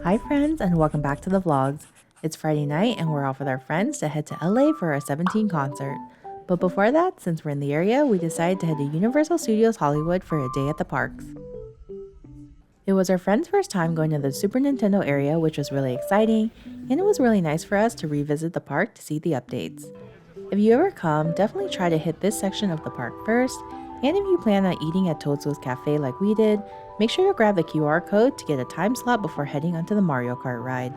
Hi friends and welcome back to the vlogs. It's Friday night and we're off with our friends to head to LA for our 17 concert. But before that, since we're in the area, we decided to head to Universal Studios Hollywood for a day at the parks. It was our friend's first time going to the Super Nintendo area, which was really exciting, and it was really nice for us to revisit the park to see the updates. If you ever come, definitely try to hit this section of the park first, and if you plan on eating at Toadstool's Cafe like we did, make sure to grab the QR code to get a time slot before heading onto the Mario Kart ride.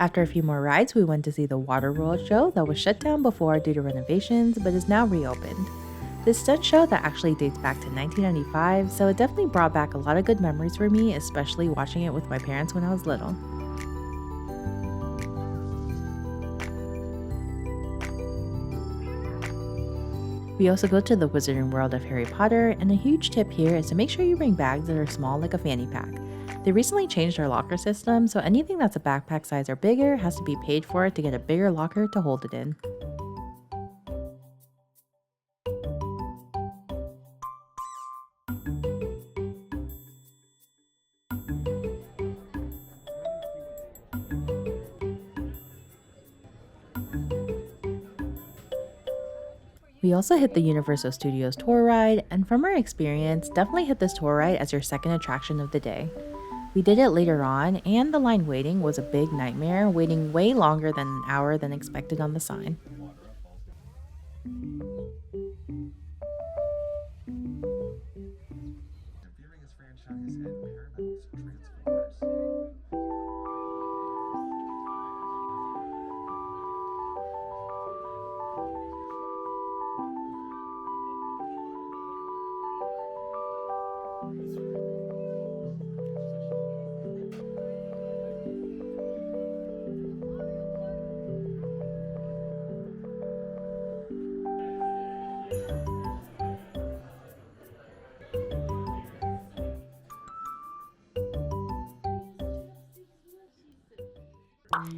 After a few more rides, we went to see the Waterworld show that was shut down before due to renovations but is now reopened. This stunt show that actually dates back to 1995, so it definitely brought back a lot of good memories for me, especially watching it with my parents when I was little. We also go to the Wizarding World of Harry Potter, and a huge tip here is to make sure you bring bags that are small like a fanny pack. They recently changed our locker system, so anything that's a backpack size or bigger has to be paid for to get a bigger locker to hold it in. We also hit the Universal Studios tour ride, and from our experience, definitely hit this tour ride as your second attraction of the day. We did it later on, and the line waiting was a big nightmare, waiting way longer than an hour than expected on the sign.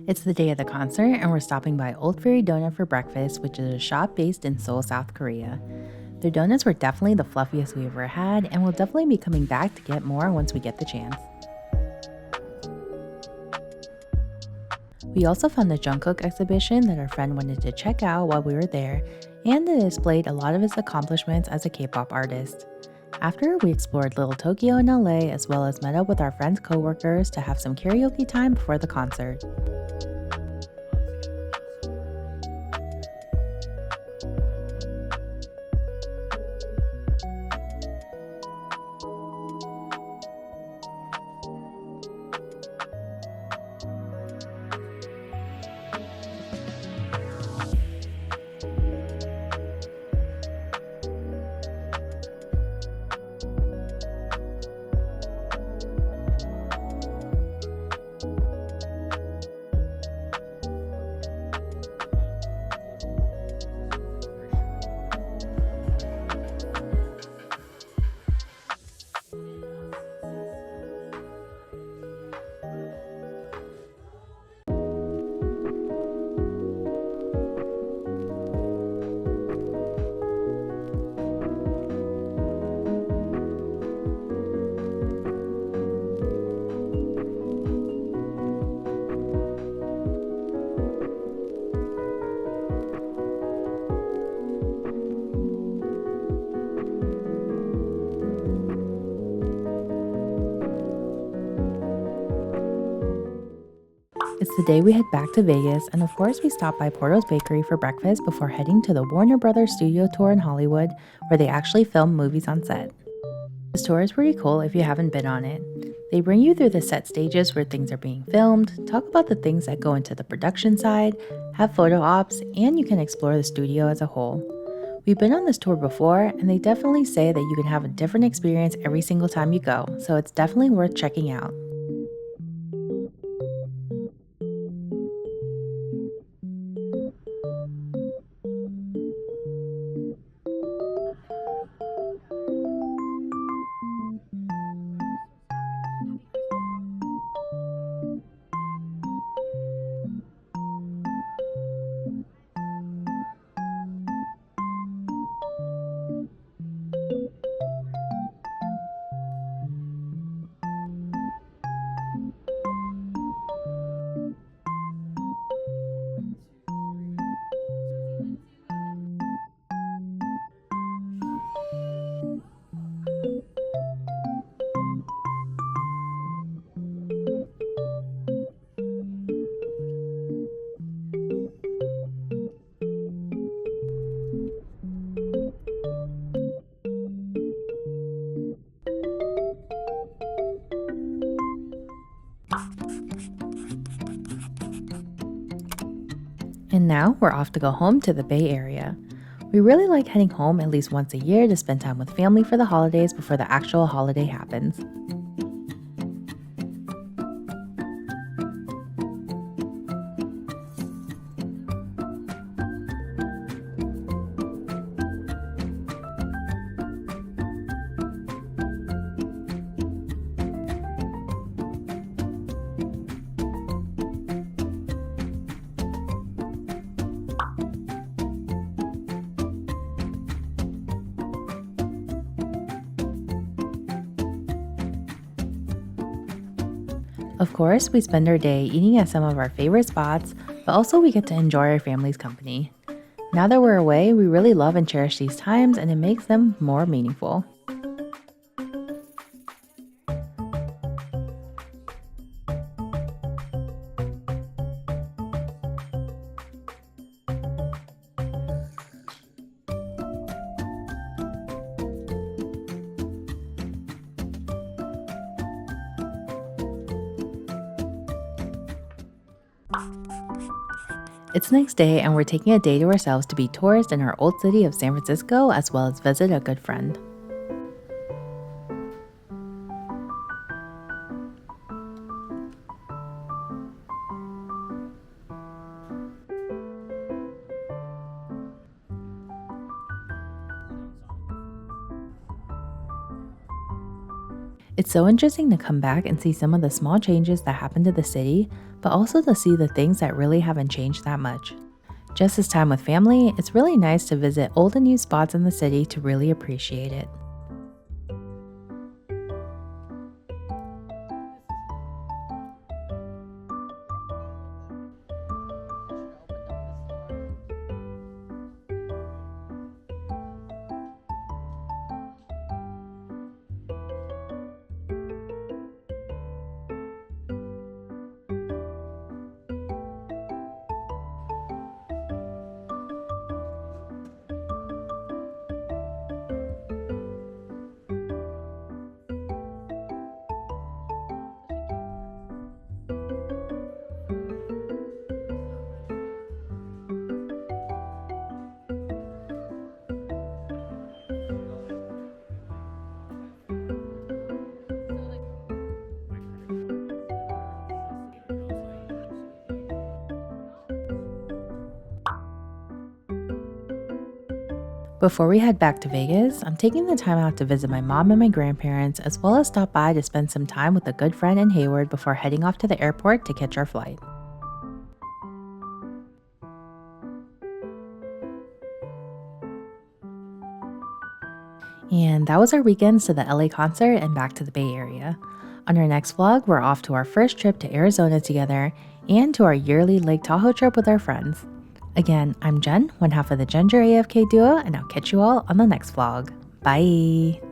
It's the day of the concert, and we're stopping by Old Fairy Donut for breakfast, which is a shop based in Seoul, South Korea. Their donuts were definitely the fluffiest we ever had, and we'll definitely be coming back to get more once we get the chance. We also found the Jungkook exhibition that our friend wanted to check out while we were there, and it displayed a lot of his accomplishments as a K-pop artist. After, we explored Little Tokyo in LA, as well as met up with our friends' coworkers to have some karaoke time before the concert. It's the day we head back to Vegas, and of course we stop by Porto's Bakery for breakfast before heading to the Warner Brothers studio tour in Hollywood, where they actually film movies on set. This tour is pretty cool if you haven't been on it. They bring you through the set stages where things are being filmed, talk about the things that go into the production side, have photo ops, and you can explore the studio as a whole. We've been on this tour before, and they definitely say that you can have a different experience every single time you go, so it's definitely worth checking out. And now we're off to go home to the Bay Area. We really like heading home at least once a year to spend time with family for the holidays before the actual holiday happens. Of course, we spend our day eating at some of our favorite spots, but also we get to enjoy our family's company. Now that we're away, we really love and cherish these times, and it makes them more meaningful. It's the next day, and we're taking a day to ourselves to be tourists in our old city of San Francisco, as well as visit a good friend. It's so interesting to come back and see some of the small changes that happened to the city, but also to see the things that really haven't changed that much. Just as time with family, it's really nice to visit old and new spots in the city to really appreciate it. Before we head back to Vegas, I'm taking the time out to visit my mom and my grandparents, as well as stop by to spend some time with a good friend in Hayward before heading off to the airport to catch our flight. And that was our weekends to the LA concert and back to the Bay Area. On our next vlog, we're off to our first trip to Arizona together and to our yearly Lake Tahoe trip with our friends. Again, I'm Jen, one half of the Ginger AFK duo, and I'll catch you all on the next vlog. Bye!